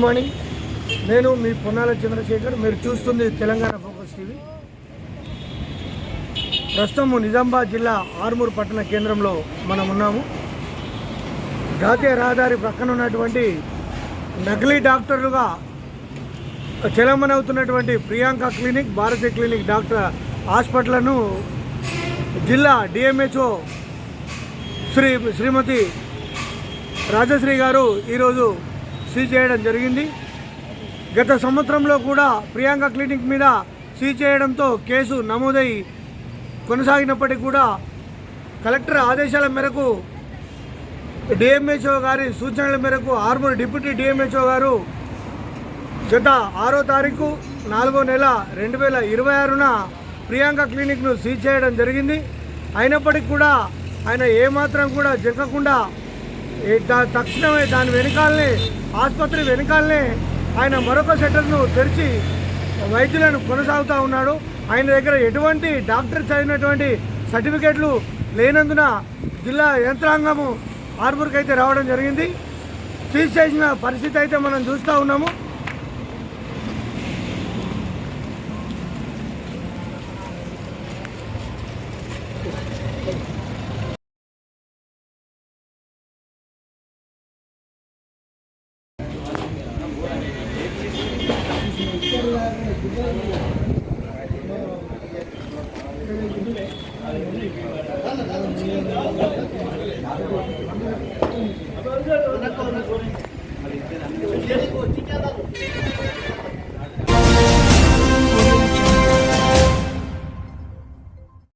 Morning. నేను మీ పొన్నాల చంద్రశేఖర్. మీరు చూస్తుంది తెలంగాణ ఫోకస్ టీవీ. ప్రస్తుతం నిజామాబాద్ జిల్లా ఆర్మూర్ పట్టణ కేంద్రంలో మనం ఉన్నాము. జాతీయ రహదారి ప్రక్కన ఉన్నటువంటి నకిలీ డాక్టర్లుగా చలమనవుతున్నటువంటి Priyanka clinic, Bharati clinic doctor హాస్పిటల్ను జిల్లా డిఎంహెచ్ఓ శ్రీమతి రాజశ్రీ గారు ఈరోజు సీజ్ చేయడం జరిగింది. గత సంవత్సరంలో కూడా ప్రియాంక క్లినిక్ మీద సీజ్ చేయడంతో కేసు నమోదై కొనసాగినప్పటికీ కూడా కలెక్టర్ ఆదేశాల మేరకు, డిఎంహెచ్ఓ గారి సూచనల మేరకు ఆర్మూర్ డిప్యూటీ డిఎంహెచ్ఓ గారు గత 6వ తారీఖు 4వ నెల 2026న ప్రియాంక క్లినిక్ను సీజ్ చేయడం జరిగింది. అయినప్పటికీ కూడా ఆయన ఏమాత్రం కూడా జంకకుండా తక్షణమే దాని వెనకాలనే, ఆసుపత్రి వెనకాలనే ఆయన మరొక షట్టర్ను తెరిచి వైద్యులను కొనసాగుతూ ఉన్నాడు. ఆయన దగ్గర ఎటువంటి డాక్టర్ చదివినటువంటి సర్టిఫికేట్లు లేనందున జిల్లా యంత్రాంగము ఆర్మూర్కి అయితే రావడం జరిగింది. సీజ్ చేసిన పరిస్థితి అయితే మనం చూస్తూ ఉన్నాము.